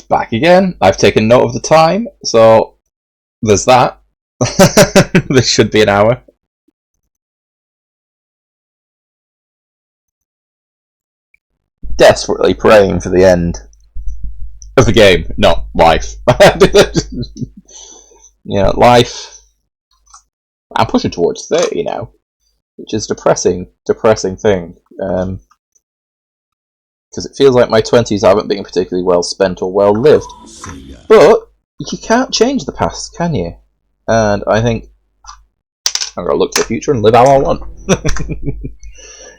back again. I've taken note of the time, so there's that. This should be an hour. Desperately praying for the end of the game, not life. Yeah, life. I'm pushing towards 30 now, which is depressing thing. Because it feels like my 20s haven't been particularly well spent or well lived. But you can't change the past, can you? And I think I'm gonna look to the future and live how I want.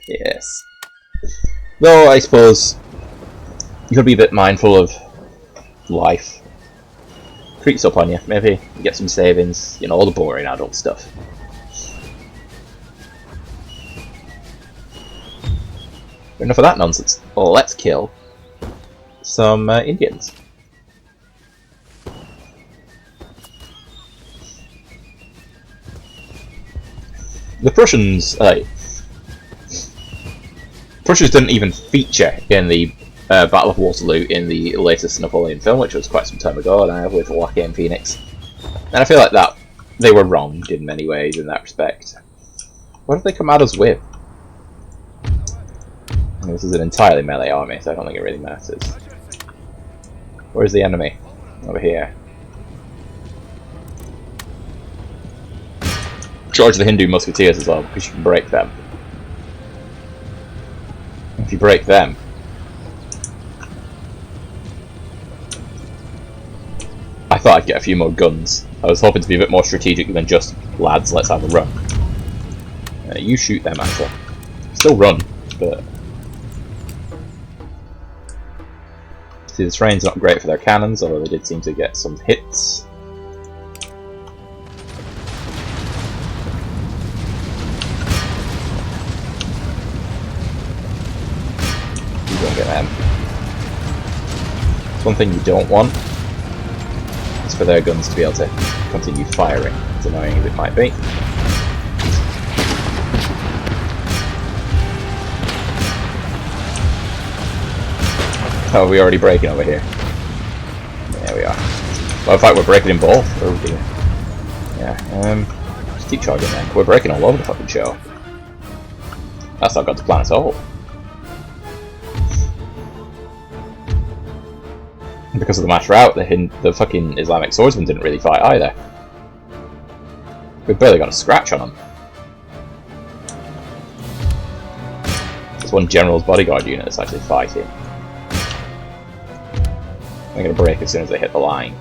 Yes. Though I suppose you gotta be a bit mindful of life. Creeps up on you, maybe you get some savings, you know, all the boring adult stuff. Enough of that nonsense. Well, let's kill some Indians. The Prussians, Prussians didn't even feature in the Battle of Waterloo in the latest Napoleon film, which was quite some time ago, and with Joaquin Phoenix. And I feel like that they were wronged in many ways in that respect. What did they come at us with? I mean, this is an entirely melee army, so I don't think it really matters. Where's the enemy? Over here. Charge the Hindu musketeers as well, because you can break them. If you break them, I thought I'd get a few more guns. I was hoping to be a bit more strategic than just, lads, let's have a run. You shoot them, actually. Still run, but... See, the terrain's not great for their cannons, although they did seem to get some hits. You don't get them. One thing you don't want is for their guns to be able to continue firing, as annoying as it might be. Oh, are we already breaking over here? There we are. Well, in fact, we're breaking in both. Oh dear. Yeah, just keep charging then. We're breaking all over the fucking show. That's not got to plan at all. And because of the mass rout, the fucking Islamic swordsmen didn't really fight either. We've barely got a scratch on them. There's one general's bodyguard unit that's actually fighting. They're going to break as soon as they hit the line.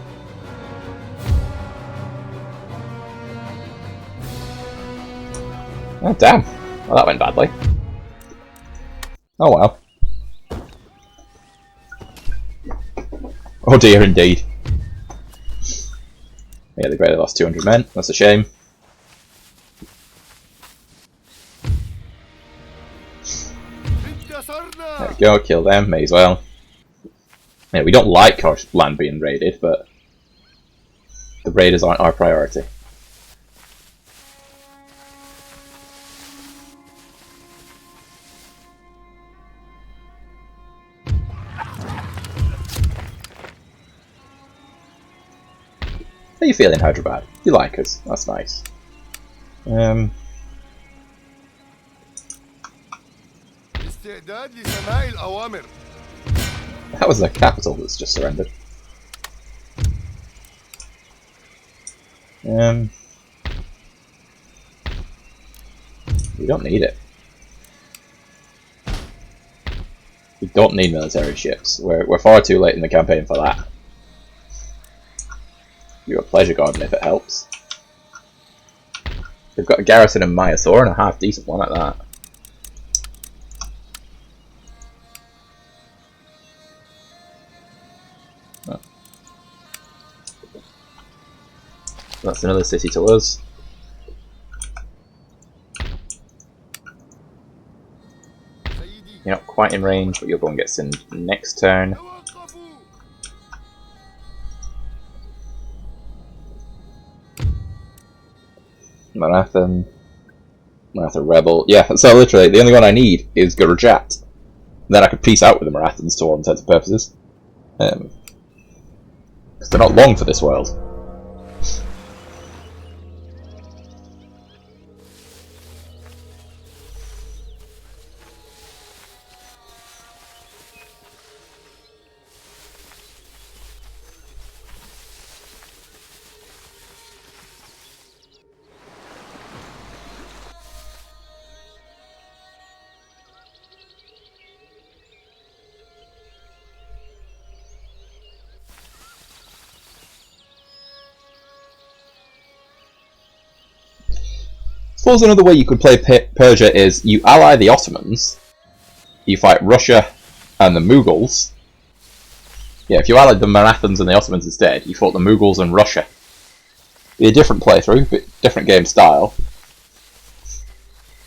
Oh, damn. Well, that went badly. Oh, well. Oh dear, indeed. Yeah, they barely lost 200 men. That's a shame. There we go, kill them, may as well. Yeah, we don't like our land being raided, but the raiders aren't our priority. How you feeling, Hyderabad? You like us? That's nice. That was the capital that's just surrendered. We don't need it. We don't need military ships. We're far too late in the campaign for that. You're a pleasure garden if it helps. They've got a garrison in Mysore and a half decent one at that. Oh. That's another city to us. You're not quite in range, but you'll go and get sent next turn. Marathon Rebel. Yeah, so literally, the only one I need is Gurjat. Then I could peace out with the Marathans to all intents and purposes. Because they're not long for this world. I suppose another way you could play Persia is you ally the Ottomans, you fight Russia and the Mughals. Yeah, if you allied the Marathans and the Ottomans instead, you fought the Mughals and Russia. Be a different playthrough, but different game style.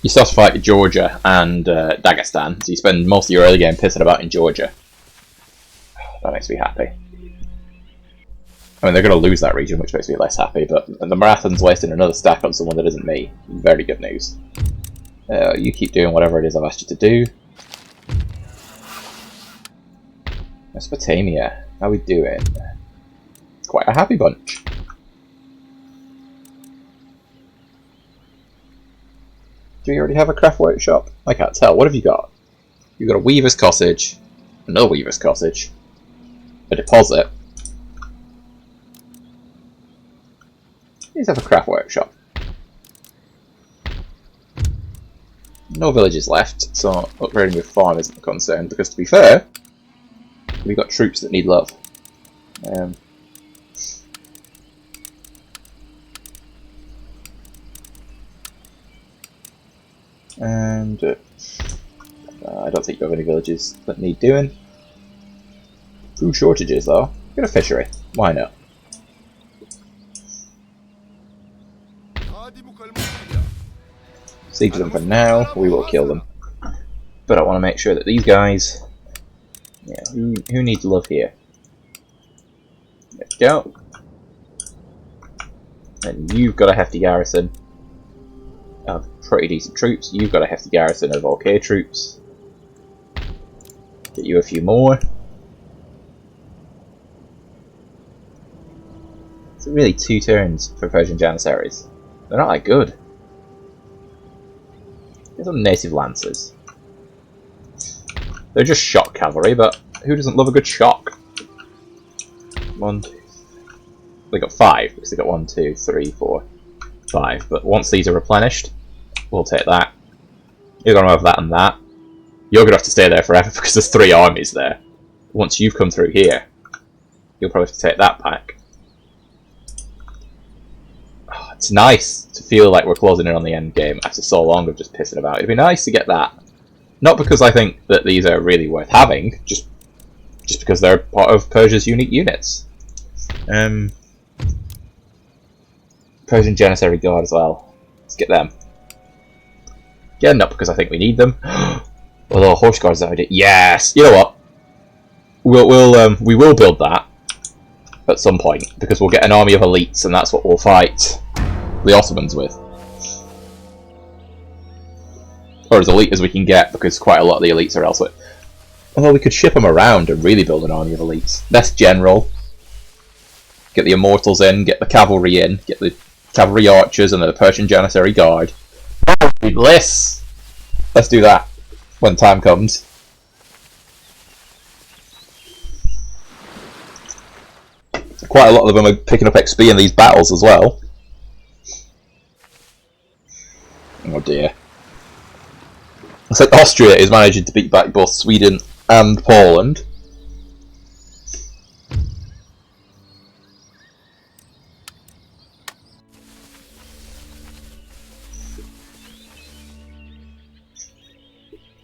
You still have to fight Georgia and Dagestan, so you spend most of your early game pissing about in Georgia. That makes me happy. I mean, they're going to lose that region, which makes me less happy, but the Marathons wasting another stack on someone that isn't me. Very good news. You keep doing whatever it is I've asked you to do. Mesopotamia, how we doing? It's quite a happy bunch. Do you already have a craft workshop? I can't tell. What have you got? You've got a weaver's cottage, another weaver's cottage, a deposit. Please have a craft workshop. No villages left, so upgrading your farm isn't a concern, because to be fair, we've got troops that need love. And I don't think you have any villages that need doing. Food shortages though. Get a fishery. Why not? Siege them for now. We will kill them. But I want to make sure that these guys... Yeah, who needs love here? There we go. And you've got a hefty garrison of pretty decent troops. You've got a hefty garrison of okay troops. Get you a few more. It's really 2 turns for Persian Janissaries. They're not that good. Get some native lancers. They're just shock cavalry, but who doesn't love a good shock? 1, 2, 3. They got 5 because they got 1, 2, 3, 4, 5. But once these are replenished, we'll take that. You're going to have that and that. You're going to have to stay there forever because there's 3 armies there. Once you've come through here, you'll probably have to take that back. Oh, it's nice to feel like we're closing in on the end game after so long of just pissing about. It'd be nice to get that. Not because I think that these are really worth having, just because they're part of Persia's unique units. Persian Janissary Guard as well. Let's get them. Again, not because I think we need them. Although Horse Guard's that idea. Yes! You know what? We will build that at some point, because we'll get an army of elites, and that's what we'll fight the Ottomans with. Or as elite as we can get, because quite a lot of the elites are elsewhere. Although we could ship them around and really build an army of elites. Best general. Get the immortals in, get the cavalry in, get the cavalry archers and the Persian Janissary Guard. Bliss! Let's do that when time comes. Quite a lot of them are picking up XP in these battles as well. Oh dear. Looks like Austria is managing to beat back both Sweden and Poland.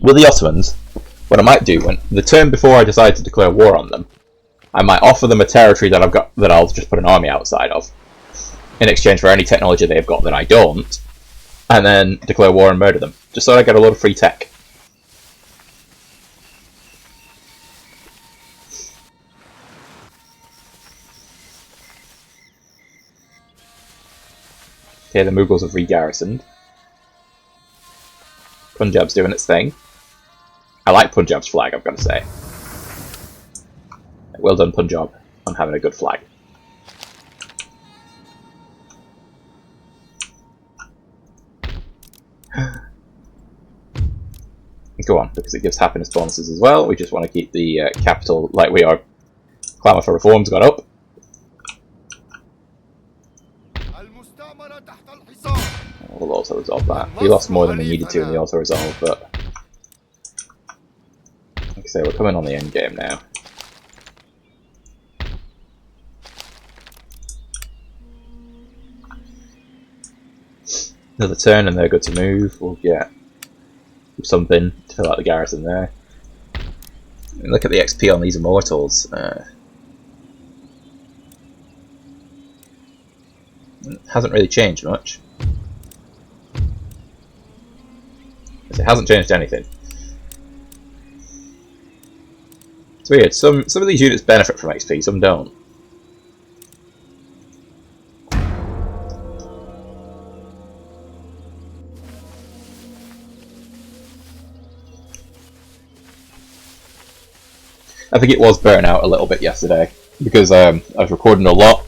With the Ottomans, what I might do, when the turn before I decide to declare war on them, I might offer them a territory that I've got that I'll just put an army outside of, in exchange for any technology they've got that I don't, and then declare war and murder them, just so I get a lot of free tech. Okay, the Mughals have re-garrisoned. Punjab's doing its thing. I like Punjab's flag, I've got to say. Well done, Punjab, on having a good flag. Go on, because it gives happiness bonuses as well. We just want to keep the capital like we are. Clamour for reform's gone up. We'll also resolve that. We lost more than we needed to in the auto resolve, but like I say, we're coming on the end game now. Another turn and they're good to move. We'll get something to fill out the garrison there. And look at the XP on these immortals. It hasn't really changed much. It hasn't changed anything. It's weird. Some of these units benefit from XP, some don't. I think it was burnt out a little bit yesterday because I was recording a lot.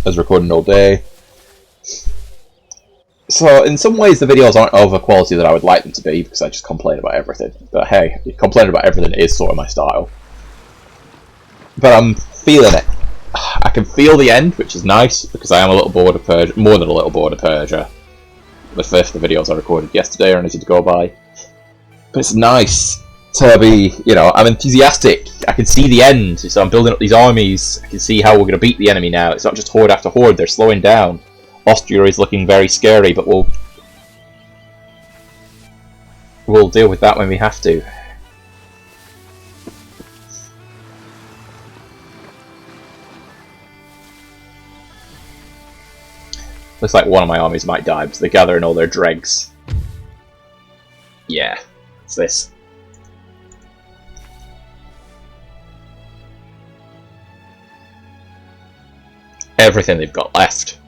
I was recording all day. So in some ways the videos aren't of a quality that I would like them to be because I just complain about everything. But hey, complaining about everything is sort of my style. But I'm feeling it. I can feel the end, which is nice because I am a little bored of Persia, more than a little bored of Persia. The videos I recorded yesterday are easy to go by. But it's nice to be, you know, I'm enthusiastic. I can see the end, so I'm building up these armies. I can see how we're going to beat the enemy now. It's not just horde after horde, they're slowing down. Austria is looking very scary, but we'll deal with that when we have to. Looks like one of my armies might die because they're gathering all their dregs. Yeah, it's this. Everything they've got left.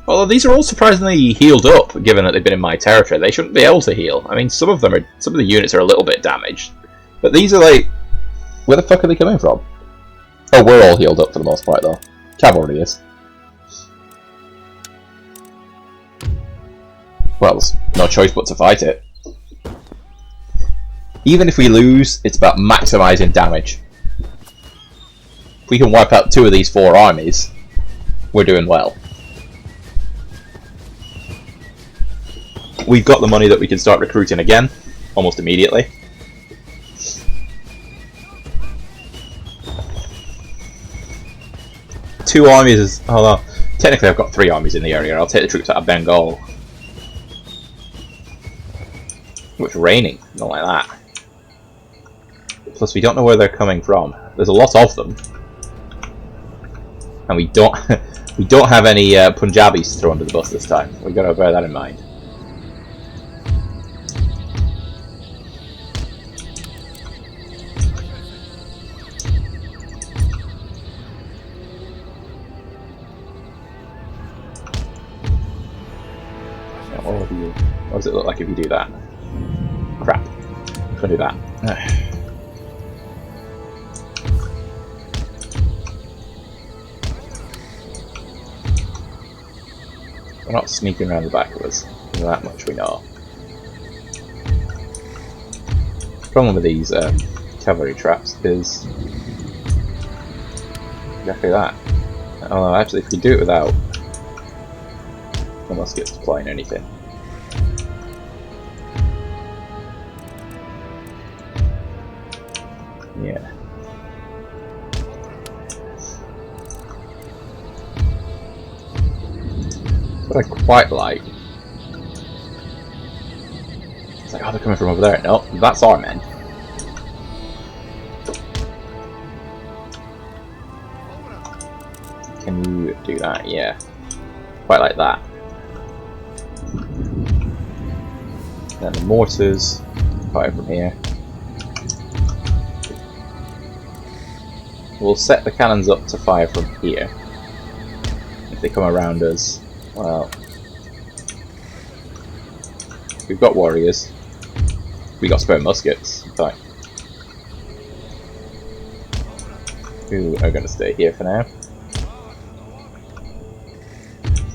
Although these are all surprisingly healed up, given that they've been in my territory. They shouldn't be able to heal. I mean, some of the units are a little bit damaged, but these are like, where the fuck are they coming from? Oh, we're all healed up for the most part, though. Cavalry is. Well, there's no choice but to fight it. Even if we lose, it's about maximising damage. If we can wipe out 2 of these 4 armies, we're doing well. We've got the money that we can start recruiting again, almost immediately. Two armies is... hold on. Technically I've got 3 armies in the area. I'll take the troops out of Bengal. Oh, it's raining, not like that. Plus we don't know where they're coming from. There's a lot of them. And we don't we don't have any Punjabis to throw under the bus this time. We've got to bear that in mind. What does it look like if you do that? Crap. I'm gonna do that. We're not sneaking around the back of us. That much we know. The problem with these cavalry traps is exactly that. Oh, actually, if you do it without the muskets deploying anything. Yeah. What I quite like. It's like, oh, they're coming from over there. No, that's our men. Can you do that? Yeah. Quite like that. Then the mortars fire from here. We'll set the cannons up to fire from here. If they come around us, well, we've got warriors. We got spare muskets, in fact. Who are going to stay here for now.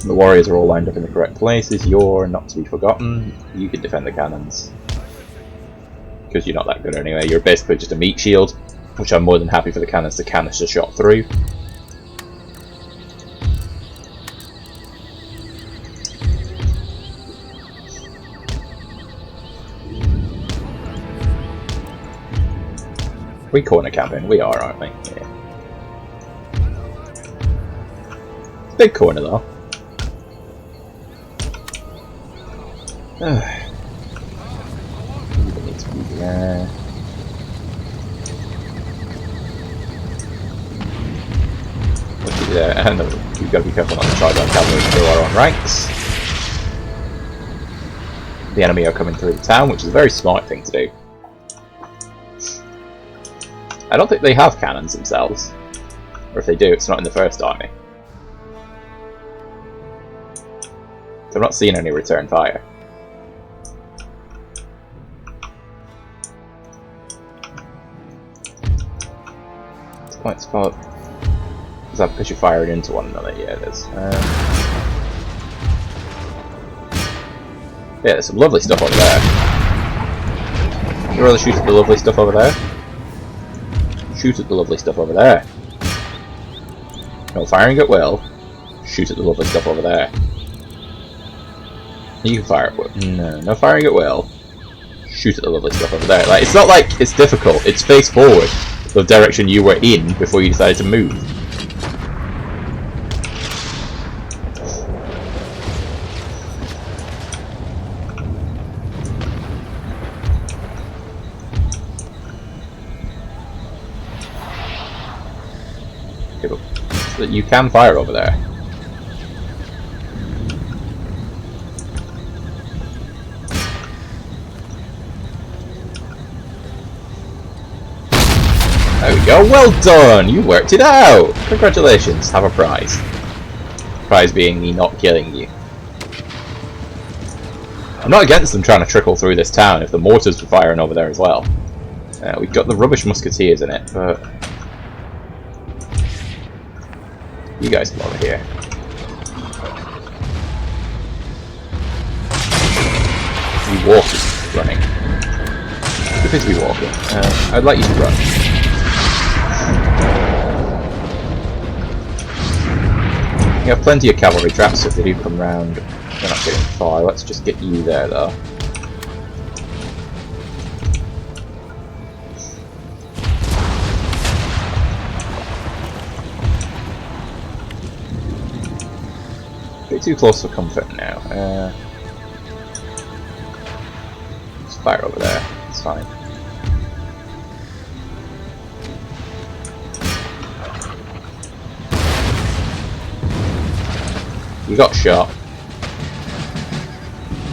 The warriors are all lined up in the correct places. You're not to be forgotten. You can defend the cannons. Because you're not that good anyway. You're basically just a meat shield, which I'm more than happy for the cannons to canister shot through. We corner camping? We are, aren't we? Yeah. It's a big corner though. You need to be there. Look at there, and you've got to be careful not to charge our cavalry through our own ranks. The enemy are coming through the town, which is a very smart thing to do. I don't think they have cannons themselves. Or if they do, it's not in the first army. So I'm not seeing any return fire. It's quite spot. Is that because you're firing into one another? Yeah, it is. Yeah, there's some lovely stuff over there. You rather shoot at the lovely stuff over there? Shoot at the lovely stuff over there. No firing at will. Shoot at the lovely stuff over there. You can fire at will. No firing at will. Shoot at the lovely stuff over there. Like, it's not like it's difficult. It's face forward, the direction you were in before you decided to move. That you can fire over there. There we go, well done! You worked it out! Congratulations, have a prize. Prize being me not killing you. I'm not against them trying to trickle through this town if the mortars were firing over there as well. We've got the rubbish musketeers in it, but you guys come over here. You walking, running. You're supposed to be walking. I'd like you to run. You have plenty of cavalry traps, so if they do come round, they're not getting far. Let's just get you there, though. Bit too close for comfort now. Just fire over there. It's fine. You got shot.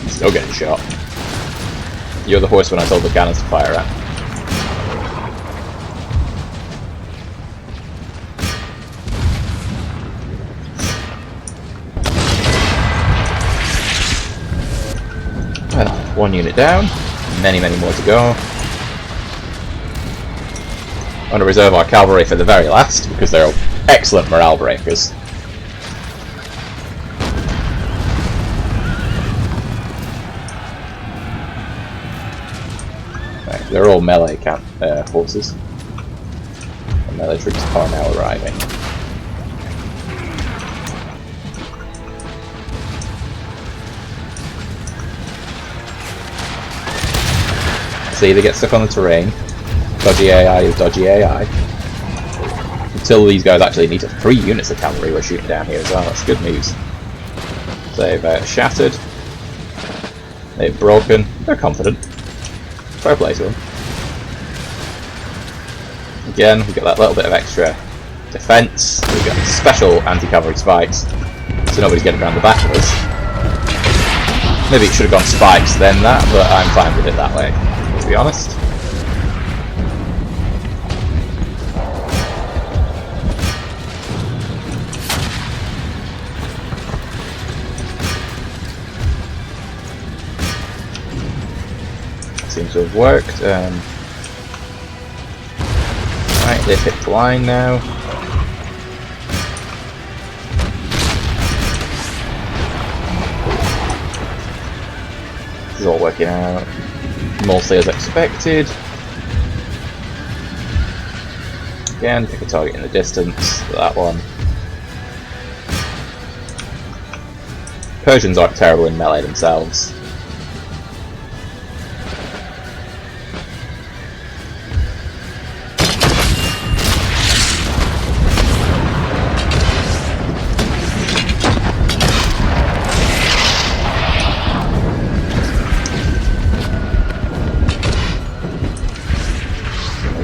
Still getting shot. You're the horseman I told the cannons to fire at. Well, one unit down. Many more to go. I want to reserve our cavalry for the very last because they're excellent morale breakers. They're all melee forces. The melee troops are now arriving. See, they get stuck on the terrain. Dodgy AI is dodgy AI. Until these guys actually need 3 units of cavalry we're shooting down here as well. That's good news. They've shattered. They've broken. They're confident. Fair play to them. Again, we've got that little bit of extra defense. We've got special anti-cavalry spikes, so nobody's getting around the back of us. Maybe it should have gone spikes then that, but I'm fine with it that way, to be honest. Seems to have worked. Right, they've hit the line now. This is all working out mostly as expected. Again, pick a target in the distance, that one. Persians aren't terrible in melee themselves.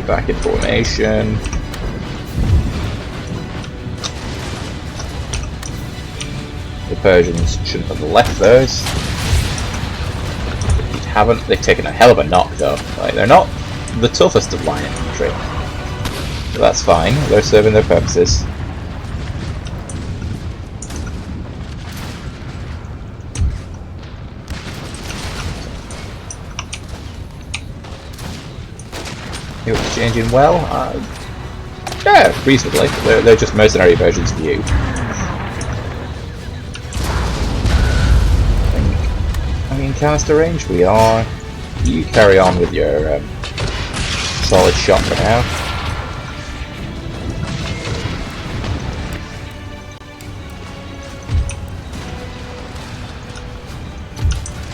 Back in formation. The Persians shouldn't have left those. They haven't. They've taken a hell of a knock though. Like, they're not the toughest of line infantry. But that's fine. They're serving their purposes. You're exchanging well? Yeah, reasonably. They're just mercenary versions of you. I mean, canister range? We are. You carry on with your solid shot for now.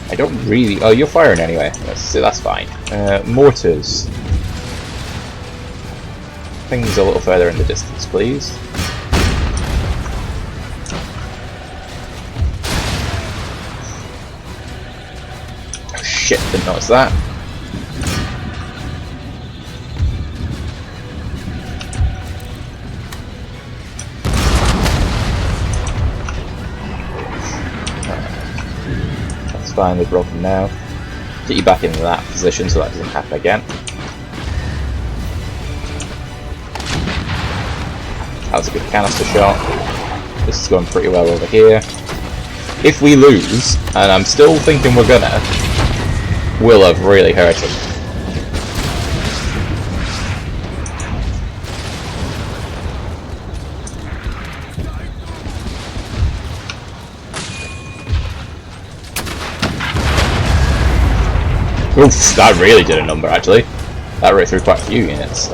I don't really... Oh, you're firing anyway. That's fine. Mortars. Things a little further in the distance, please. Oh shit, didn't notice that. That's fine, they're broken now. Get you back into that position so that doesn't happen again. That was a good canister shot. This is going pretty well over here. If we lose, and I'm still thinking we're gonna, we'll have really hurt him. Oof, that really did a number actually. That ripped through quite a few units.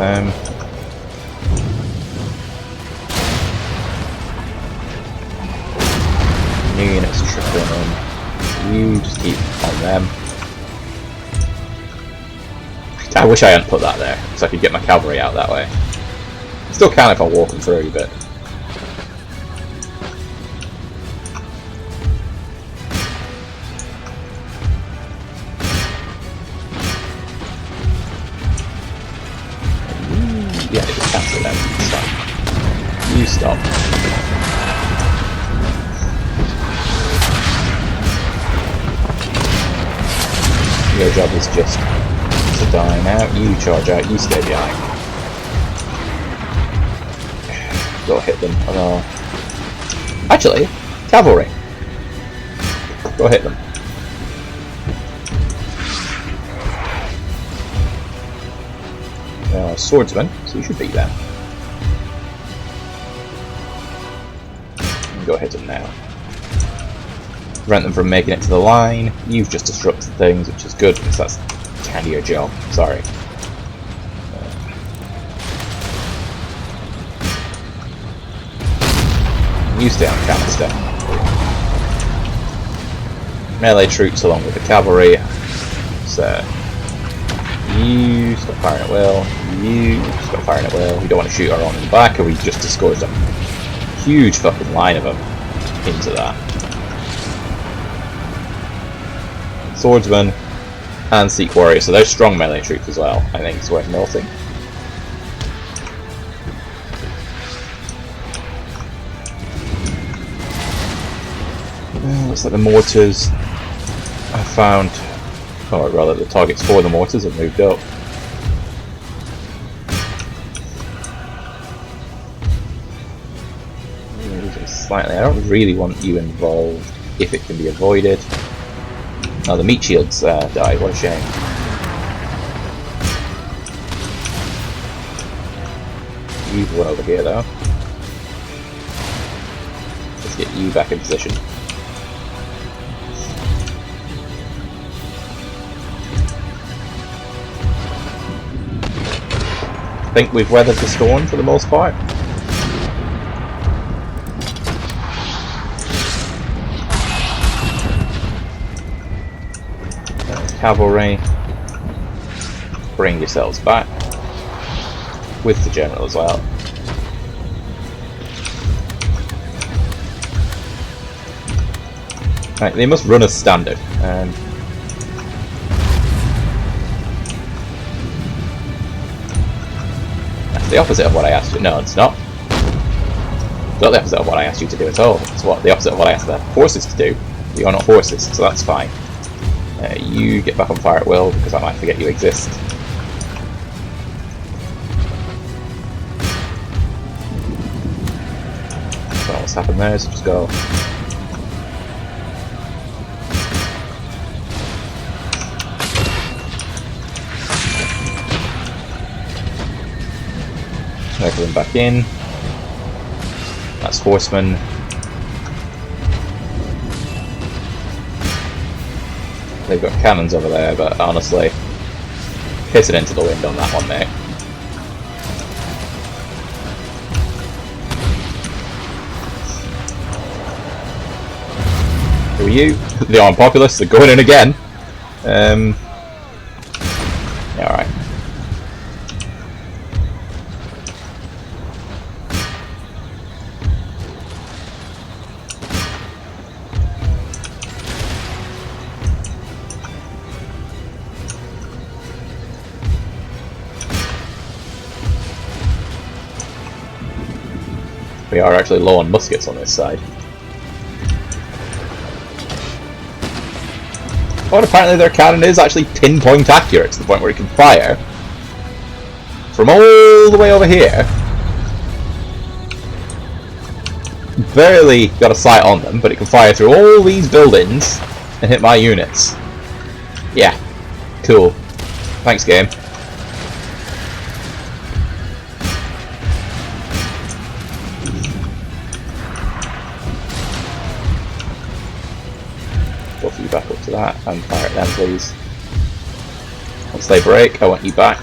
New units trickling in. You just keep on them. I wish I hadn't put that there, so I could get my cavalry out that way. Still can if I walk them through, but... Yeah, just cancel them. Stop. You stop. Your job is just to die now. You charge out, you stay behind. Go hit them. Actually, cavalry. Go hit them. Swordsmen, so you should beat them. Go hit them now. Prevent them from making it to the line. You've just disrupted things, which is good because that's kind of your job. Sorry. You stay on canister. Melee troops along with the cavalry. So you stop firing at will. You stop firing at will. We don't want to shoot our own in the back, or we just discouraged a huge fucking line of them into that. Swordsman and Sikh warrior, so they're strong melee troops as well. I think it's worth noting. Looks like the mortars have found, or rather the targets for the mortars have moved up. Slightly, I don't really want you involved if it can be avoided. Oh, the meat shields died, what a shame. You've one over here though. Let's get you back in position. think we've weathered the storm for the most part. Cavalry, bring yourselves back with the general as well. Right, they must run as standard. That's the opposite of what I asked you. No, it's not. It's not the opposite of what I asked you to do at all. It's the opposite of what I asked the horses to do. You're not horses, so that's fine. You get back on fire at will, because I might forget you exist. So what's happened there is just go. Circle them back in. That's horsemen. They've got cannons over there, but honestly, piss it into the wind on that one, mate. Who are you? The armed populace, they're going in again. Yeah, alright. We are actually low on muskets on this side. Oh, and apparently their cannon is actually pinpoint accurate to the point where it can fire from all the way over here. Barely got a sight on them, but it can fire through all these buildings and hit my units. Yeah, cool. Thanks, game. Buff you back up to that and fire at them, please. Once they break, I want you back.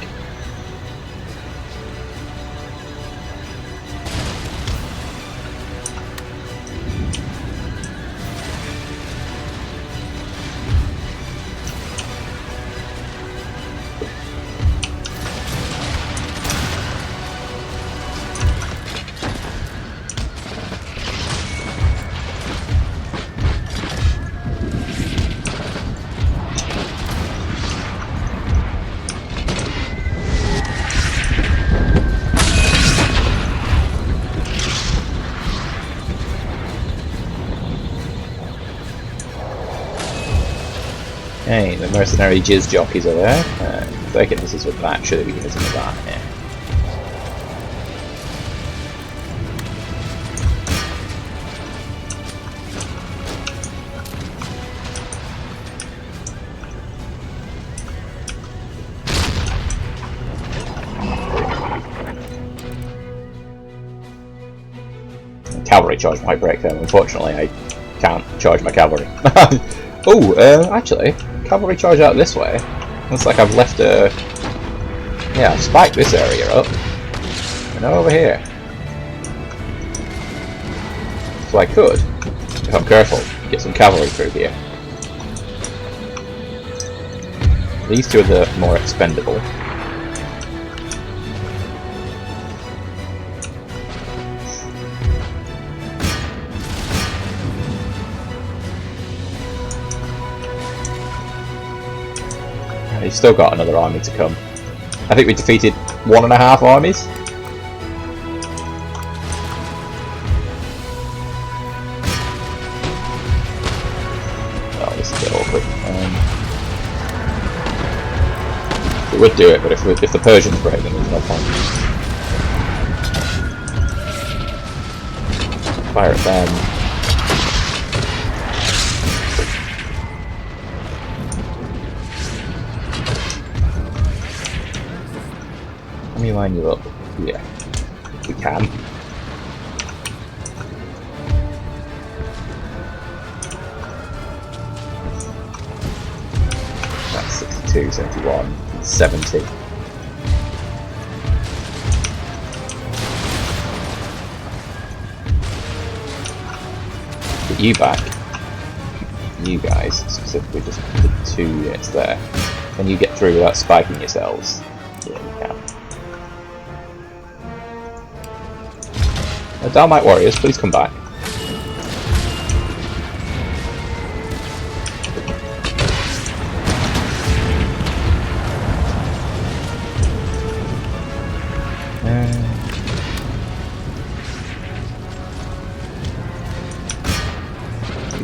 Okay, the mercenary jizz jockeys are there. If they can hit us with that, should we can hit us with that? Yeah. Cavalry charge might break them. Unfortunately, I can't charge my cavalry. Oh, actually, cavalry charge out this way. Looks like I've left a... Yeah, I've spiked this area up. And over here. So I could, if I'm careful, get some cavalry through here. These two are the more expendable. He's still got another army to come. I think we defeated 1.5 armies. Oh, this is a bit awkward. We would do it, but if the Persians break, then there's no point. Fire at them. Let me line you up here, if we can. That's 62, 71, 70. get you back. You guys, specifically just the 2 units there. Can you get through without spiking yourselves? Yeah, you can. Dalmite warriors, please come back.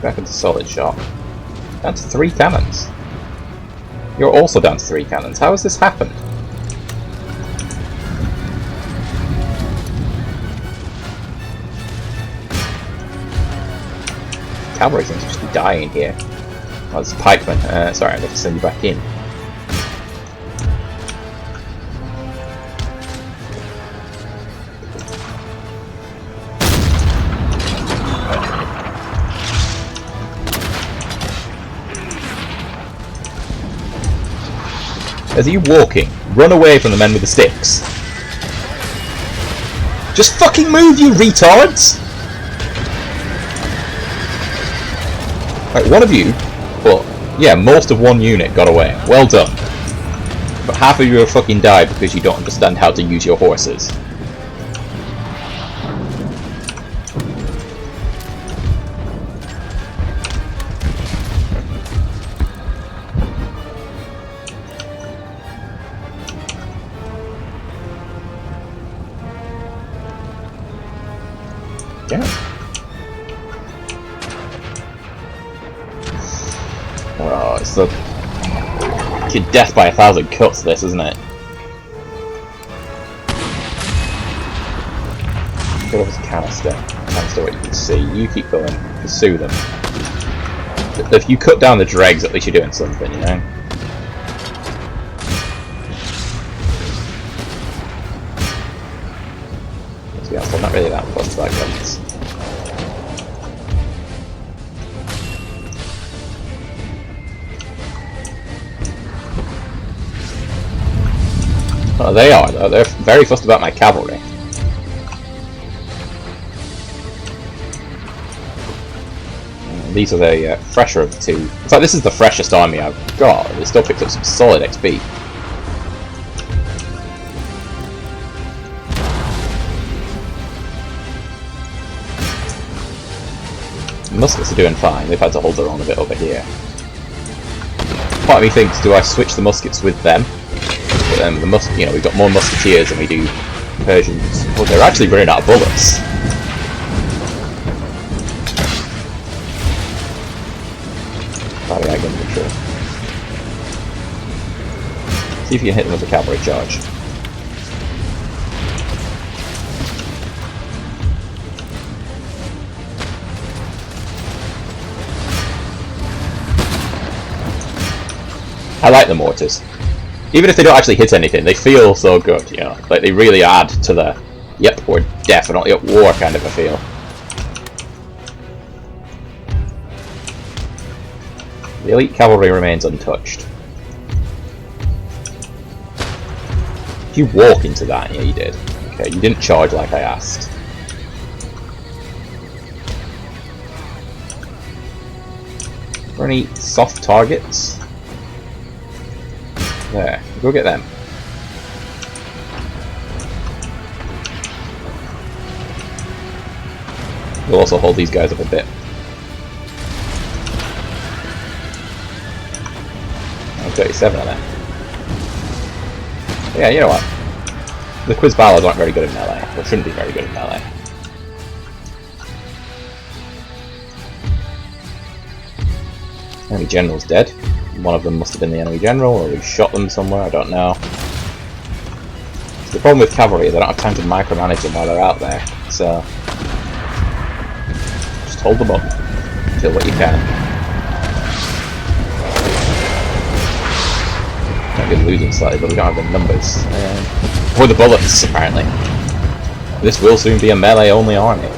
Back into solid shot. Down to 3 cannons. You're also down to 3 cannons. How has this happened? Cavalry seems to just be dying here. Oh, it's pikemen. Sorry, I'm going to send you back in. As are you walking? Run away from the men with the sticks. Just fucking move, you retards! Right, one of you, but yeah, most of one unit got away. Well done. But half of you have fucking died because you don't understand how to use your horses. Yeah. Oh, it's the death by 1,000 cuts, this, isn't it? Go over to canister. Canister, what you can see. You keep going. Pursue them. If you cut down the dregs, at least you're doing something, you know? To be honest, I'm not really that fussed about guns. Oh, they are, though. They're very fussed about my cavalry. These are the fresher of the two. In fact, this is the freshest army I've got. They still picked up some solid XP. Muskets are doing fine. They've had to hold their own a bit over here. Part of me thinks, do I switch the muskets with them? But then we've got more musketeers than we do Persians. Well, they're actually running out of bullets. Probably I can control. See if you can hit them with a cavalry charge. I like the mortars. Even if they don't actually hit anything, they feel so good, you know. Like, they really add to the, yep, we're definitely at war kind of a feel. The elite cavalry remains untouched. Did you walk into that? Yeah, you did. Okay, you didn't charge like I asked. Are there any soft targets? There, go get them. We'll also hold these guys up a bit. Oh, 37 of them. Yeah, you know what? The quiz ballards aren't very good at melee, or shouldn't be very good at melee. Enemy general's dead. One of them must have been the enemy general, or we shot them somewhere, I don't know. So the problem with cavalry, they don't have time to micromanage them while they're out there, so just hold them up, kill what you can. Might be losing slightly, but we don't have the numbers. Or the bullets, apparently. This will soon be a melee-only army.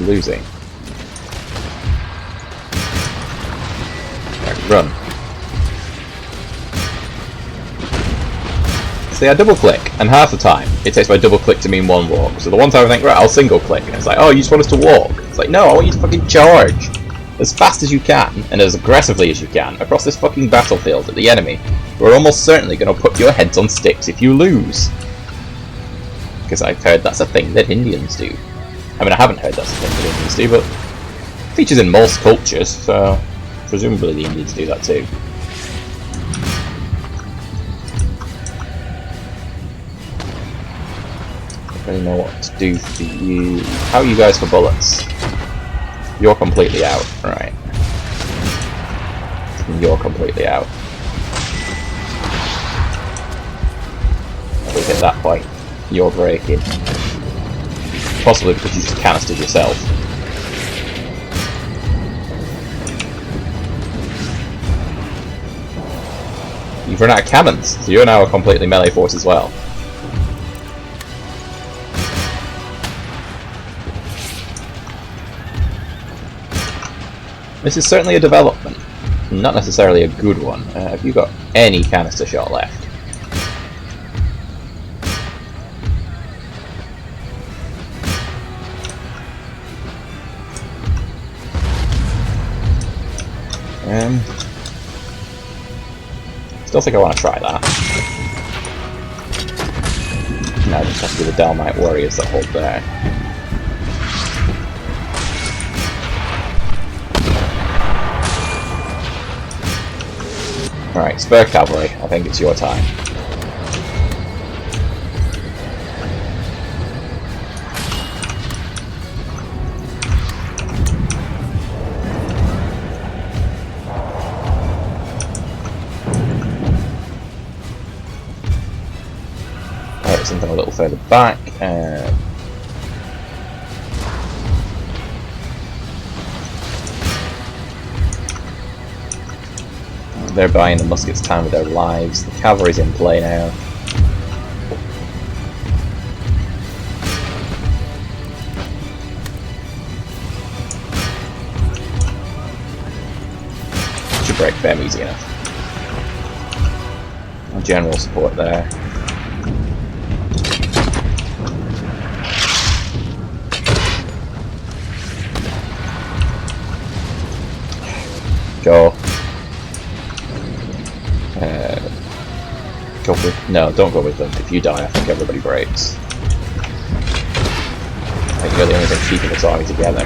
losing. Right, run. See, I double click, and half the time it takes my double click to mean one walk. So the one time I think, right, I'll single click, and it's like, oh, you just want us to walk. It's like, no, I want you to fucking charge as fast as you can, and as aggressively as you can, across this fucking battlefield at the enemy, who are almost certainly going to put your heads on sticks if you lose. Because I've heard that's a thing that Indians do. I mean, I haven't heard that's a thing that Indians do, but it features in most cultures, so presumably the Indians do that too. I don't really know what to do for you. How are you guys for bullets? You're completely out, right. You're completely out. I think at that point, you're breaking. Possibly because you just canistered yourself. You've run out of cannons, so you're now a completely melee force as well. This is certainly a development, not necessarily a good one. Have you got any canister shot left? Still think I want to try that. Now I just have to do the Dalmite warriors that hold there. Alright, spare cavalry, I think it's your time. Alright, something a little further back. They're buying the muskets time with their lives. The cavalry's in play now. Should break them easy enough. General support there. Go. Go with... No, don't go with them. If you die, I think everybody breaks. I think you're the only thing keeping this army together.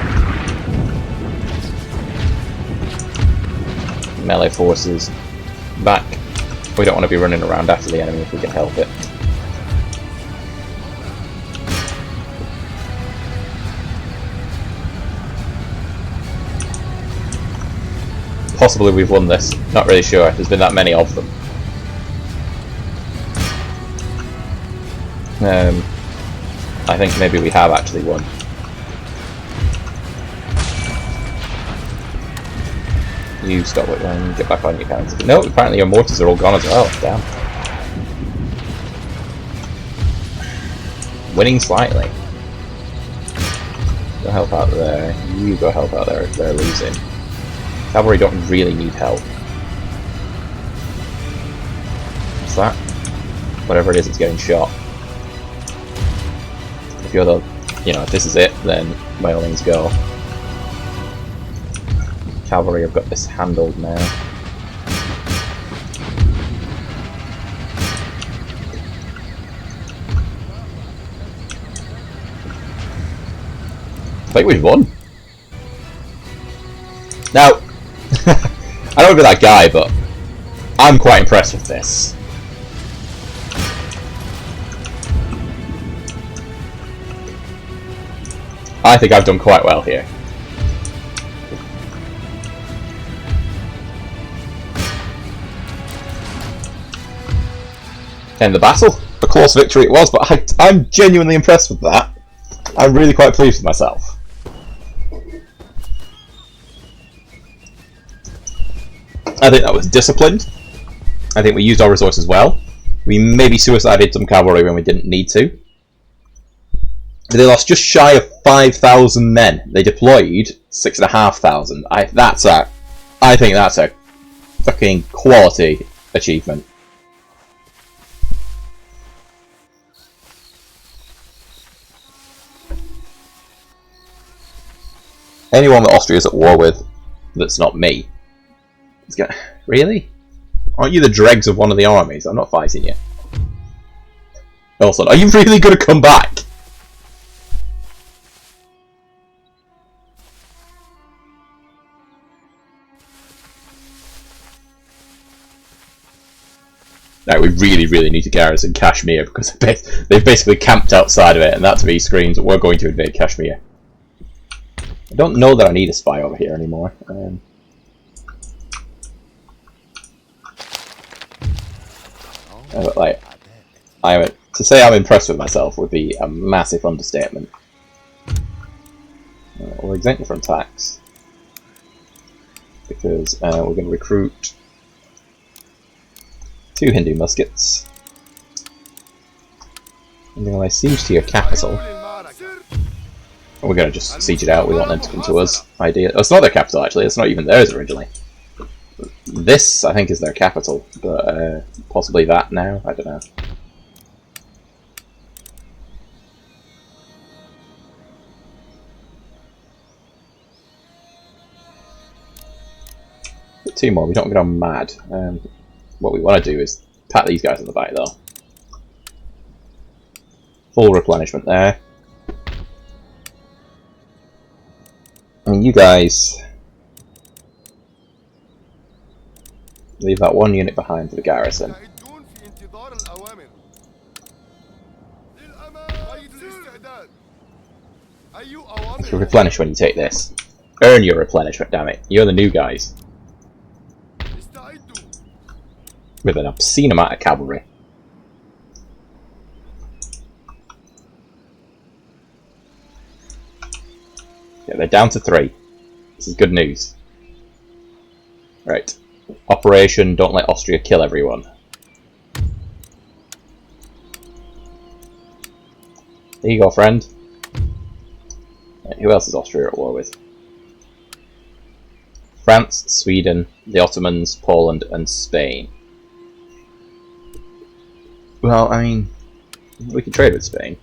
Melee forces back. We don't want to be running around after the enemy if we can help it. Possibly we've won this. Not really sure. There's been that many of them. I think maybe we have actually won. You stop it when get back on your cannons. No, apparently your mortars are all gone as well. Damn. Winning slightly. Go help out there. You go help out there if they're losing. Cavalry don't really need help. What's that? Whatever it is, it's getting shot. If you're the, if this is it, then by all means go. Cavalry have got this handled now. I think we've won. Now, I don't want to be that guy, but I'm quite impressed with this. I think I've done quite well here. End the battle. A close victory it was, but I'm genuinely impressed with that. I'm really quite pleased with myself. I think that was disciplined. I think we used our resources well. We maybe suicided some cavalry when we didn't need to. They lost just shy of 5,000 men. They deployed 6,500. I think that's a fucking quality achievement. Anyone that Austria's at war with that's not me. Really? Aren't you the dregs of one of the armies? I'm not fighting you. Also, are you really going to come back? No, we really need to garrison Kashmir because they've basically camped outside of it, and that to me screams that we're going to invade Kashmir. I don't know that I need a spy over here anymore. But like, to say I'm impressed with myself would be a massive understatement. We'll exempt you from tax because we're going to recruit 2 Hindu muskets. And then I siege to your capital. And we're going to just siege it out. We want them to come to us. Oh, it's not their capital actually. It's not even theirs originally. This, I think, is their capital, but possibly that now. I don't know. But 2 more. We don't get on mad. What we want to do is pat these guys on the back, though. Full replenishment there. I mean, you guys leave that 1 unit behind for the garrison. You can replenish when you take this. Earn your replenishment, damn it. You're the new guys. With an obscene amount of cavalry. Yeah, they're down to 3. This is good news. Right. Operation Don't Let Austria Kill Everyone. There you go, friend. Right, who else is Austria at war with? France, Sweden, the Ottomans, Poland, and Spain. Well, I mean, we can trade with Spain.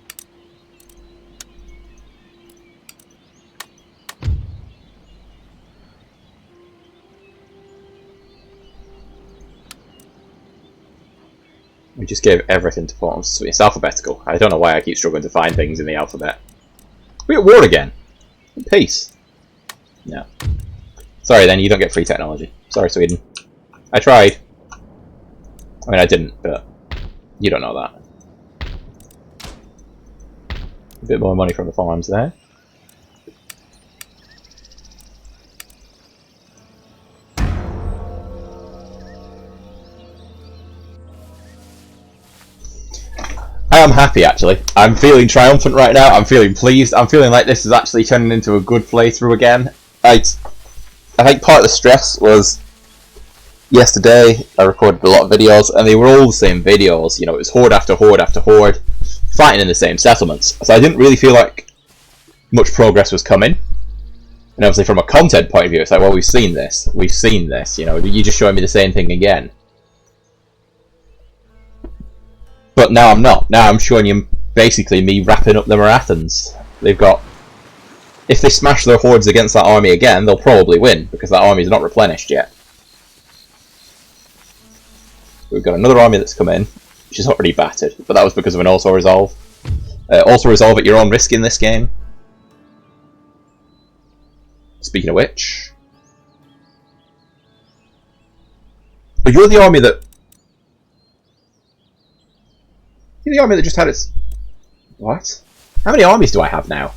We just gave everything to Poland. It's alphabetical. I don't know why I keep struggling to find things in the alphabet. We're at war again. Peace. No. Sorry then, you don't get free technology. Sorry, Sweden. I tried. I mean, I didn't, but you don't know that. A bit more money from the farms there. I am happy, actually. I'm feeling triumphant right now. I'm feeling pleased. I'm feeling like this is actually turning into a good playthrough again. I think part of the stress was yesterday I recorded a lot of videos and they were all the same videos. You know, it was horde after horde after horde fighting in the same settlements. So I didn't really feel like much progress was coming. And obviously from a content point of view, it's like, well, we've seen this, you know, you're just showing me the same thing again. But now I'm not. Now I'm showing you basically me wrapping up the Marathans. They've got... If they smash their hordes against that army again, they'll probably win, because that army is not replenished yet. We've got another army that's come in, which is already battered, but that was because of an auto-resolve. Auto-resolve at your own risk in this game. Speaking of which... But you're the army that... You're the army that just had its... What? How many armies do I have now?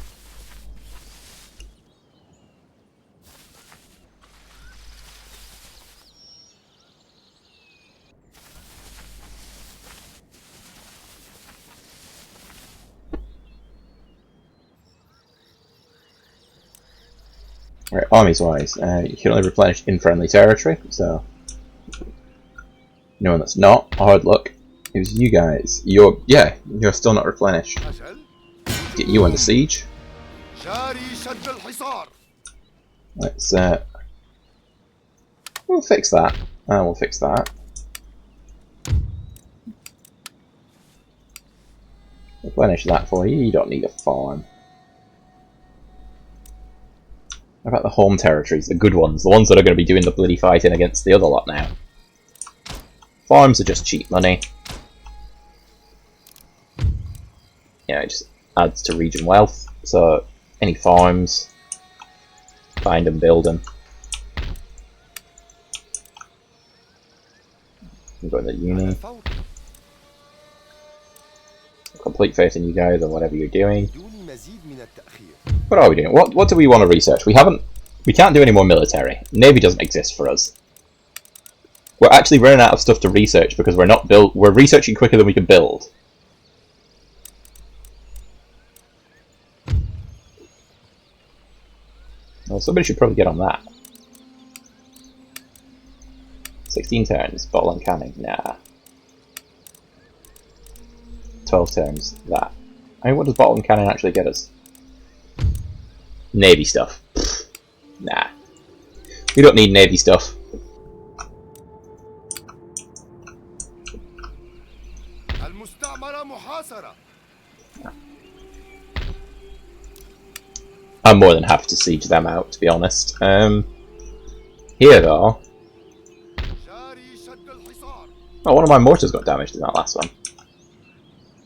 Right, armies wise, you can only replenish in friendly territory, so... No one that's not, hard luck. It was you guys. You're still not replenished. Get you under siege. Let's we'll fix that. And we'll fix that. Replenish that for you. You don't need a farm. How about the home territories, the good ones, the ones that are going to be doing the bloody fighting against the other lot now? Farms are just cheap money. Yeah, it just adds to region wealth. So any farms, find and build them. You go to the uni. Complete faith in you guys and whatever you're doing. What are we doing? What do we want to research? We can't do any more military. Navy doesn't exist for us. We're actually running out of stuff to research because we're researching quicker than we can build. Well, somebody should probably get on that. 16 turns, bottle and canning, nah. 12 turns, that. I mean, what does bottle and cannon actually get us? Navy stuff. Pfft. Nah. We don't need Navy stuff. I'm more than happy to siege them out, to be honest. Here though. Oh, one of my mortars got damaged in that last one.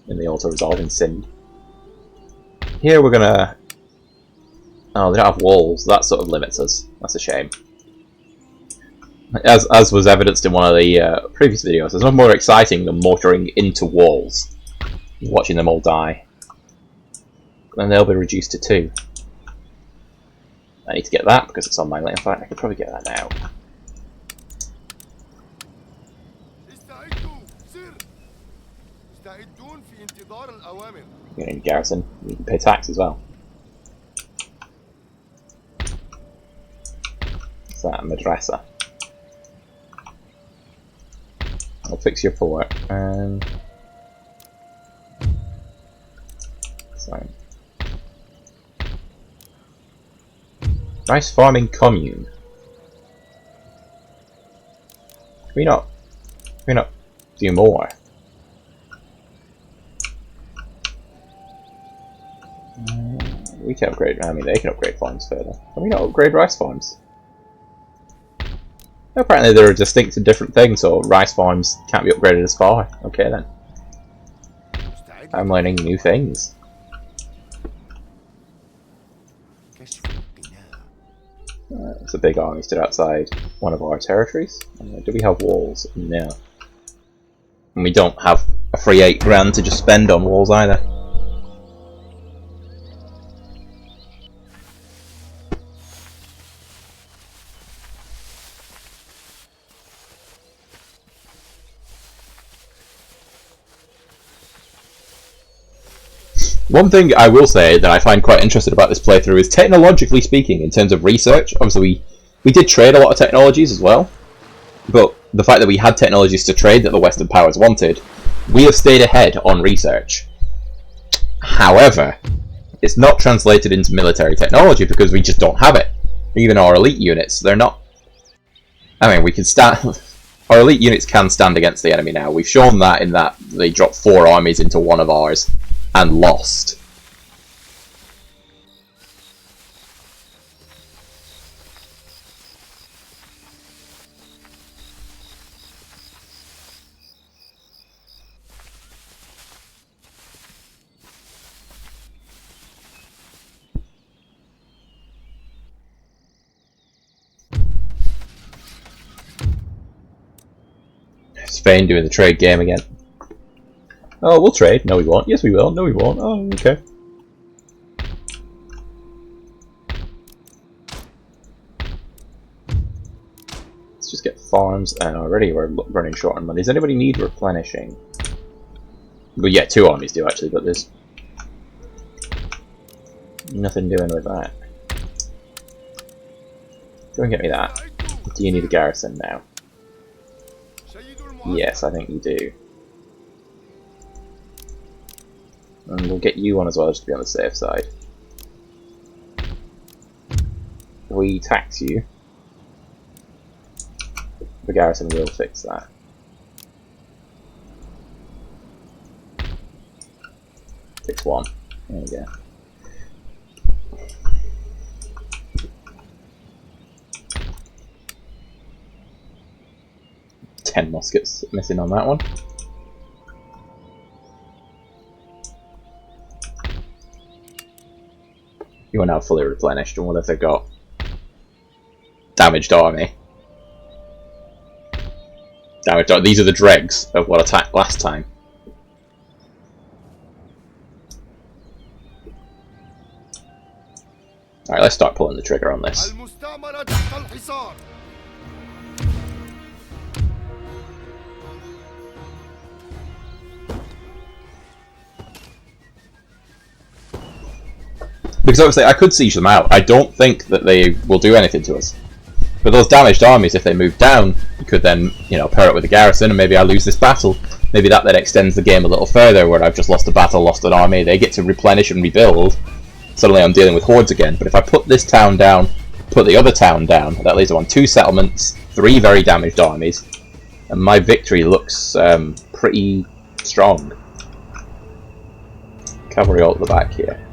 In the auto-resolving Sind. Here we're gonna... Oh, they don't have walls. That sort of limits us. That's a shame. As was evidenced in one of the previous videos, there's nothing more exciting than mortaring into walls. Watching them all die. And they'll be reduced to 2. I need to get that because it's on my list. In fact, I could probably get that now. You need garrison. You can pay tax as well. What's that? Madrasa. I'll fix your port. Sorry. Rice farming commune. Can we not do more? We can upgrade. I mean, they can upgrade farms further. Can we not upgrade rice farms? Apparently, they're distinct and different things, so rice farms can't be upgraded as far. Okay then. I'm learning new things. It's a big army stood outside one of our territories. Do we have walls? No. And we don't have a free 8 grand to just spend on walls either. One thing I will say that I find quite interesting about this playthrough is, technologically speaking, in terms of research, obviously we did trade a lot of technologies as well, but the fact that we had technologies to trade that the Western powers wanted, we have stayed ahead on research. However, it's not translated into military technology because we just don't have it. Even our elite units, they're not... I mean, we can stand... Our elite units can stand against the enemy now. We've shown that in that they dropped 4 armies into one of ours and lost. Spain doing the trade game again. Oh, we'll trade. No, we won't. Yes, we will. No, we won't. Oh, okay. Let's just get farms, and already we're running short on money. Does anybody need replenishing? Well, yeah, 2 armies do actually, but there's nothing doing with that. Go and get me that. Do you need a garrison now? Yes, I think you do. And we'll get you one as well, just to be on the safe side. we tax you, the garrison will fix that. Fix one. There we go. Ten muskets missing on that one. You are now fully replenished, and what have they got? Damaged army. Damaged army. These are the dregs of what attacked last time. Alright, let's start pulling the trigger on this. Because obviously I could siege them out. I don't think that they will do anything to us. But those damaged armies, if they move down, you could then, you know, pair it with a garrison and maybe I lose this battle. Maybe that then extends the game a little further, where I've just lost a battle, lost an army, they get to replenish and rebuild. Suddenly I'm dealing with hordes again. But if I put this town down, put the other town down, that leaves them on 2 settlements, 3 very damaged armies, and my victory looks pretty strong. Cavalry all at the back here.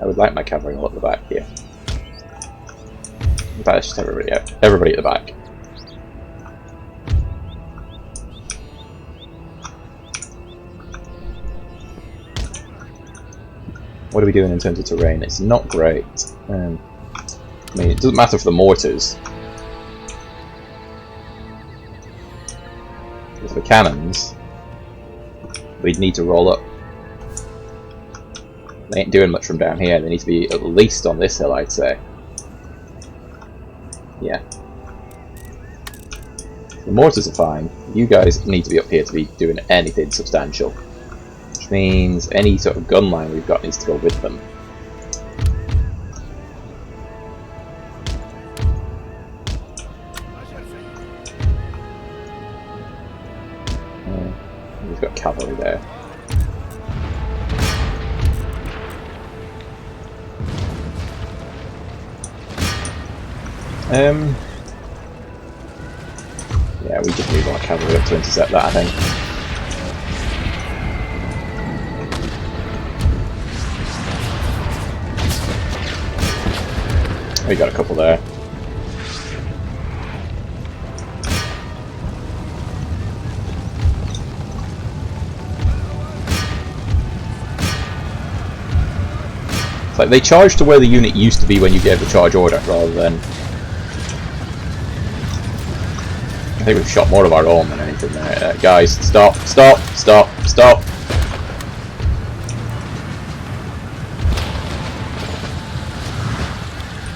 I would like my cavalry all at the back here. In fact, let's just everybody out. Everybody at the back. What are we doing in terms of terrain? It's not great. I mean, it doesn't matter for the mortars. With the cannons, we'd need to roll up. They ain't doing much from down here. They need to be at least on this hill, I'd say. Yeah. The mortars are fine. You guys need to be up here to be doing anything substantial. Which means any sort of gun line we've got needs to go with them. We've got cavalry there. Yeah, we just need more cavalry up to intercept that, I think. We got a couple there. It's like they charge to where the unit used to be when you gave the charge order, rather than... I think we've shot more of our own than anything there. Guys, stop, stop, stop, stop!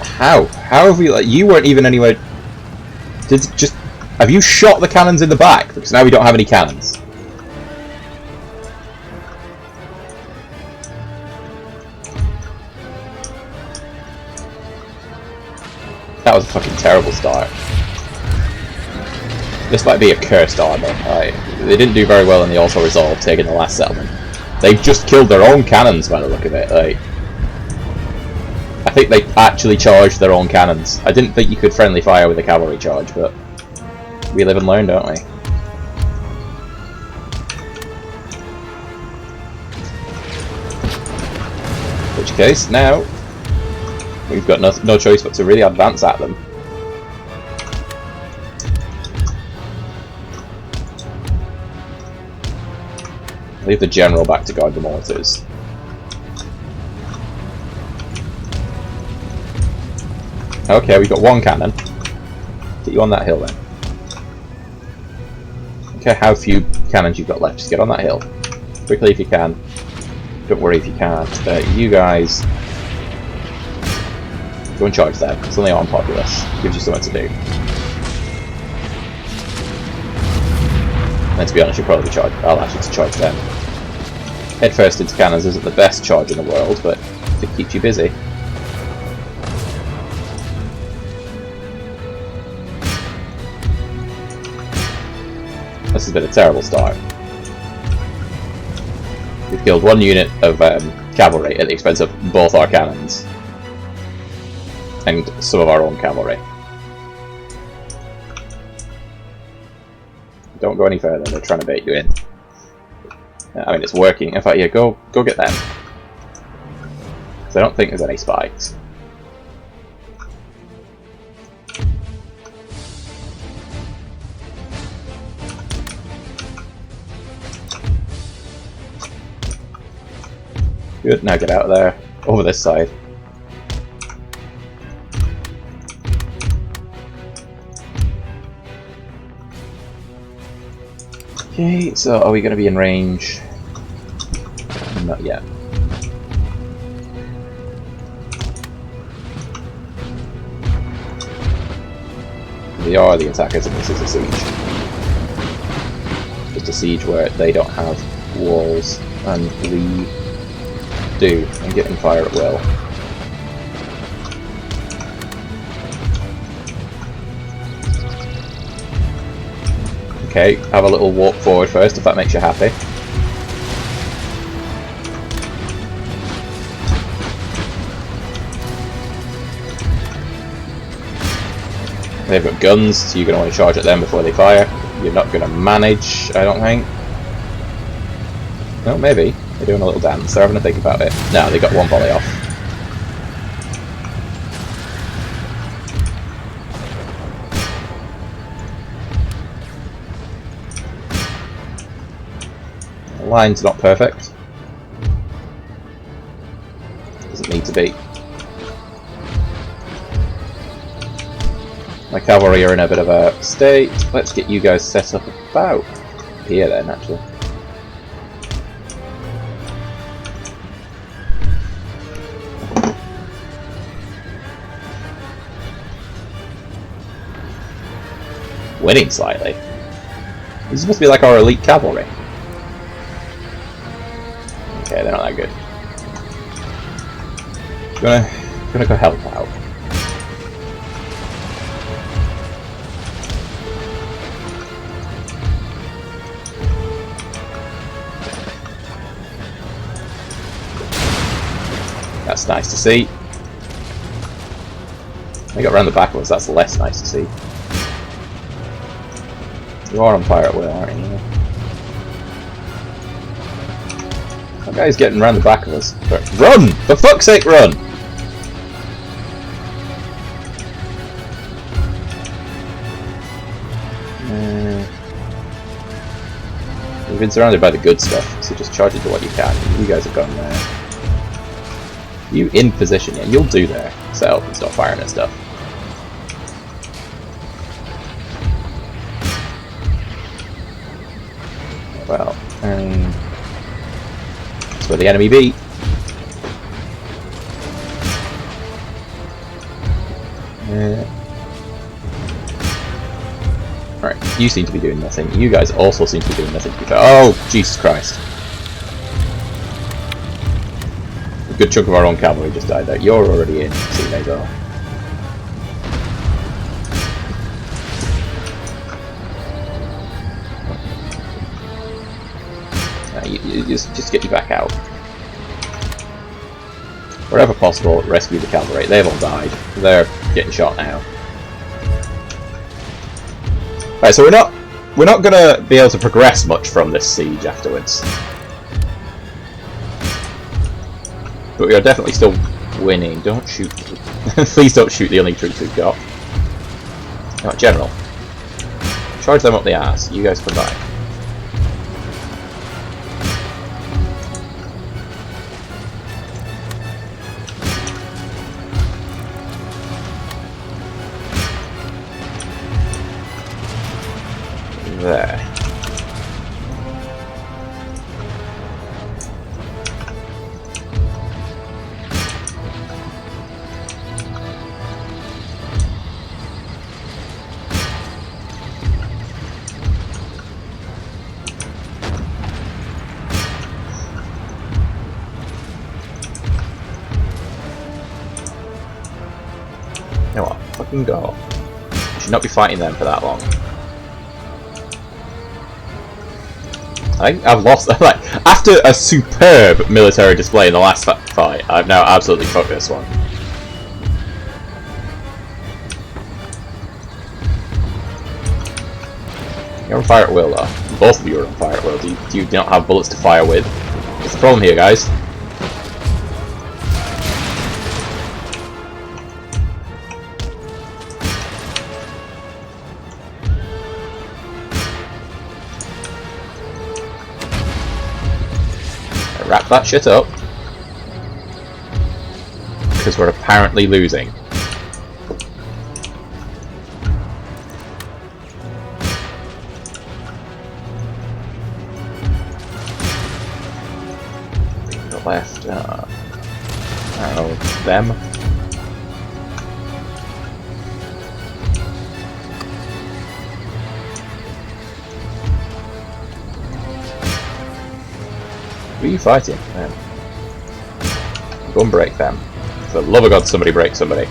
How? How have we... Like, you weren't even anywhere... Have you shot the cannons in the back? Because now we don't have any cannons. That was a fucking terrible start. This might be a cursed army. They didn't do very well in the Auto Resolve, taking the last settlement. They've just killed their own cannons by the look of it. I think they actually charged their own cannons. I didn't think you could friendly fire with a cavalry charge, but we live and learn, don't we? In which case, now we've got no choice but to really advance at them. Leave the general back to guard the mortars. Okay, we've got 1 cannon. Get you on that hill then. Okay, how few cannons you've got left. Just get on that hill. Quickly if you can. Don't worry if you can't. You guys... go and charge them. It's only on populace. Gives you something to do. And to be honest, you'll probably charge. I'll ask you to charge them. Head first into cannons isn't the best charge in the world, but it keeps you busy. This has been a terrible start. We've killed 1 unit of cavalry at the expense of both our cannons. And some of our own cavalry. Don't go any further, they're trying to bait you in. I mean, it's working. In fact, yeah, go get them. Because I don't think there's any spikes. Good, now get out of there. Over this side. Okay, so are we going to be in range? Not yet. They are the attackers and this is a siege. Just a siege where they don't have walls and we do, and getting fire at will. Okay, have a little walk forward first if that makes you happy. They've got guns, so you're going to want to charge at them before they fire. You're not going to manage, I don't think. No, maybe. They're doing a little dance. They're having to think about it. No, they got one volley off. The line's not perfect. Doesn't need to be. My cavalry are in a bit of a state. Let's get you guys set up about here then, actually. Winning slightly. These must be like our elite cavalry. Okay, they're not that good. Gonna go help out. That's nice to see. They got around the back of us, that's less nice to see. You are on fire at will, aren't you? That guy's getting around the back of us. Run! For fuck's sake, run! We've been surrounded by the good stuff, so just charge into what you can. You guys have gone there. You in position, yeah, you'll do there. So, and stop firing at stuff. Well, that's where the enemy be. Right, you seem to be doing nothing. You guys also seem to be doing nothing. Oh, Jesus Christ. A good chunk of our own cavalry just died there. You're already in, so you may go. You just get you back out. Wherever possible, rescue the cavalry. They've all died. They're getting shot now. Right, so we're not gonna be able to progress much from this siege afterwards. But we are definitely still winning. Don't shoot. Please don't shoot the only troops we've got. No, General. Charge them up the ass. You guys come back. There. You know what? Fucking go. You should not be fighting them for that long. I think I've lost. Like, after a superb military display in the last fight, I've now absolutely fucked this one. You're on fire at will, though. Both of you are on fire at will. Do you not have bullets to fire with? What's the problem here, guys? Wrap that shit up. Because we're apparently losing. Left, I don't know, them. Who are you fighting? Man. Go and break them. For the love of God, somebody break somebody.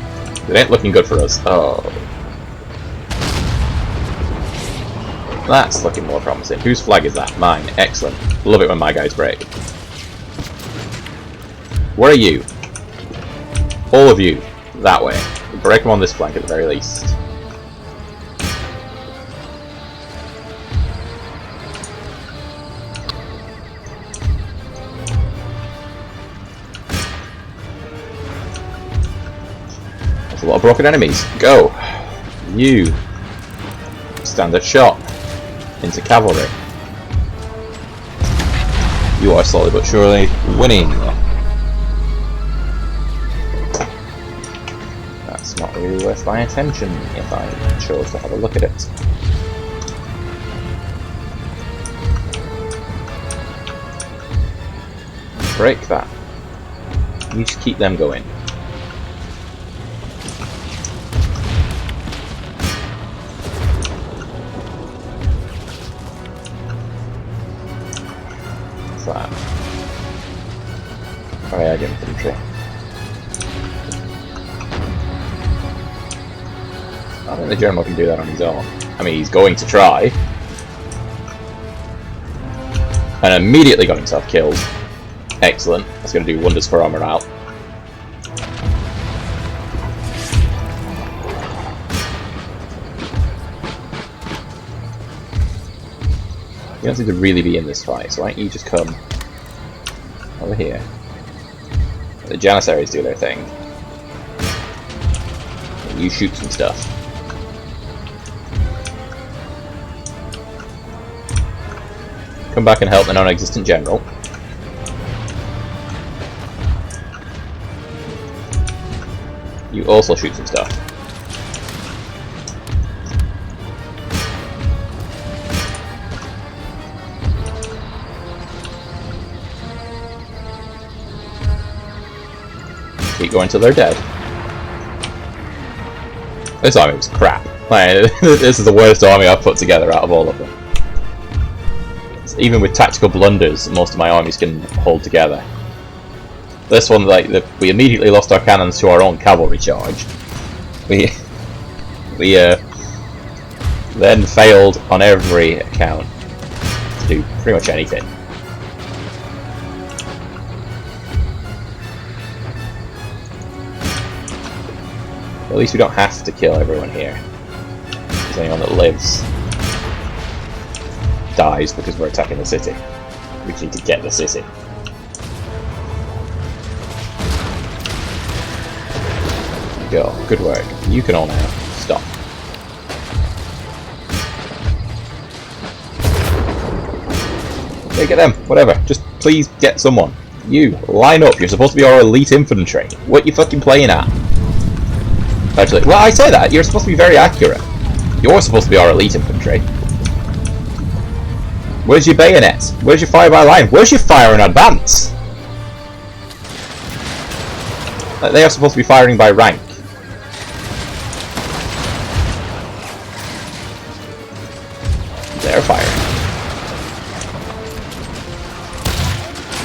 It ain't looking good for us. Oh. That's looking more promising. Whose flag is that? Mine. Excellent. Love it when my guys break. Where are you? All of you. That way. Break them on this flank at the very least. There's a lot of broken enemies. Go! You. Standard shot. Into cavalry. You are slowly but surely winning. Not really worth my attention if I chose to have a look at it. Break that. You just keep them going. What's that? Triad infantry. I think the general can do that on his own. I mean, he's going to try. And immediately got himself killed. Excellent. That's going to do wonders for our morale. You don't seem to really be in this fight, so why don't you just come over here. The Janissaries do their thing. And you shoot some stuff. Come back and help the non-existent general. You also shoot some stuff. Keep going till they're dead. This army was crap. Like, this is the worst army I've put together out of all of them. Even with tactical blunders, most of my armies can hold together. This one, like, we immediately lost our cannons to our own cavalry charge. We then failed on every account to do pretty much anything. At least we don't have to kill everyone here. Because anyone that lives dies because we're attacking the city. We need to get the city. Go. Good work. You can all now stop. Okay, get them. Whatever. Just please get someone. You, line up. You're supposed to be our elite infantry. What you fucking playing at? Actually, well, I say that. You're supposed to be very accurate. You're supposed to be our elite infantry. Where's your bayonets? Where's your fire by line? Where's your fire in advance? Like, they are supposed to be firing by rank. They're firing.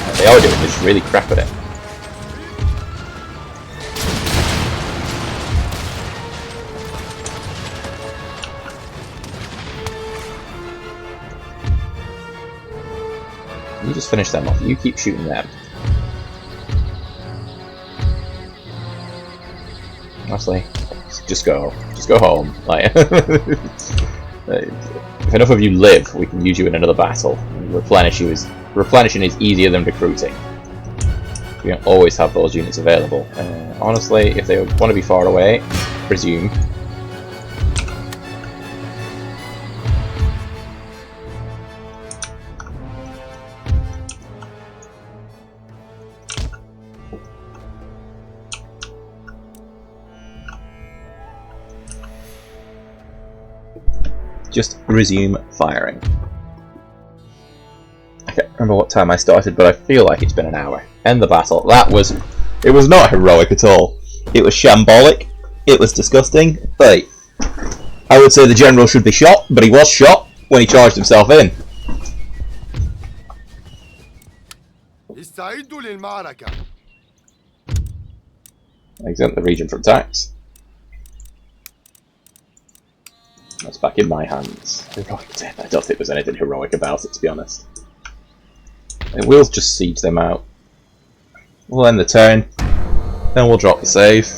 What they are doing is really crap at it. You just finish them off. You keep shooting them. Honestly, just go home. Like, If enough of you live, we can use you in another battle. Replenishing is easier than recruiting. We don't always have those units available. Honestly, if they want to be far away, resume. Just resume firing. I can't remember what time I started, but I feel like it's been an hour. End the battle. It was not heroic at all. It was shambolic. It was disgusting. But I would say the general should be shot, but he was shot when he charged himself in. Exempt the region from tax. That's back in my hands. Heroic death. I don't think there's anything heroic about it, to be honest. And we'll just siege them out. We'll end the turn. Then we'll drop the save.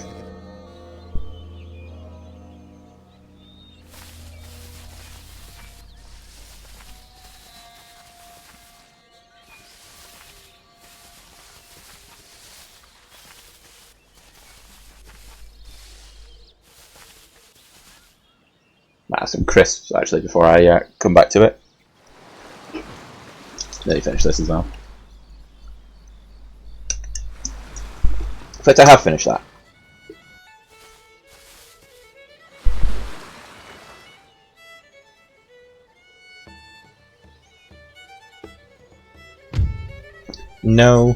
Might have some crisps actually before I come back to it. Nearly finish this as well. In fact, I have finished that. No.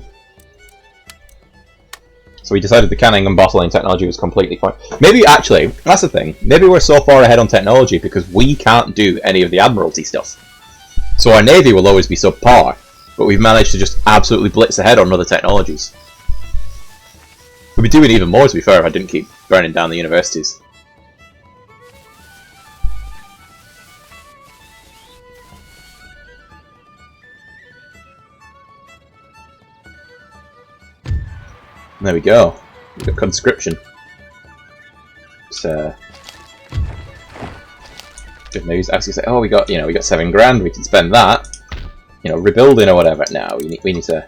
So we decided the canning and bottling technology was completely fine. Maybe, actually, that's the thing. Maybe we're so far ahead on technology because we can't do any of the Admiralty stuff. So our Navy will always be subpar, but we've managed to just absolutely blitz ahead on other technologies. We'd be doing even more, to be fair, if I didn't keep burning down the universities. There we go. We've got conscription. It's good news. I was gonna say, oh, we got $7 grand. We can spend that, rebuilding or whatever. No, we need to.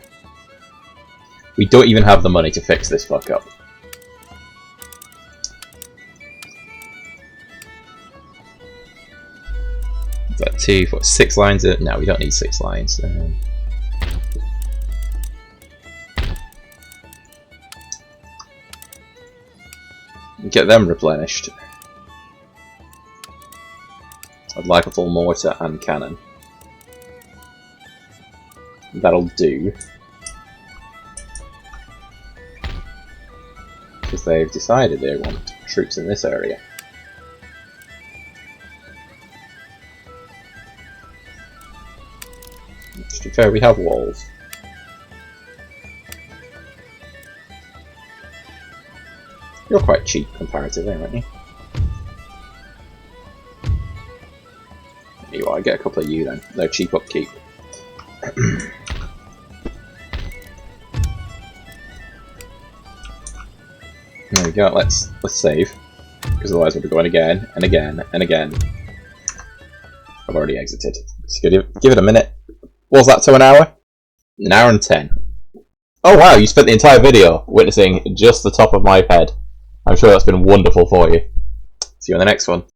We don't even have the money to fix this fuck up. Is that 6 lines? No, we don't need 6 lines. Get them replenished. I'd like a full mortar and cannon. That'll do. Because they've decided they want troops in this area. To be fair, we have walls. You're quite cheap comparatively, aren't you? There you are, get a couple of you then. No cheap upkeep. There we go, let's save. Because otherwise we'll be going again, and again, and again. I've already exited. Just give it a minute. What was that to an hour? An hour and 10. Oh wow, you spent the entire video witnessing just the top of my head. I'm sure that's been wonderful for you. See you on the next one.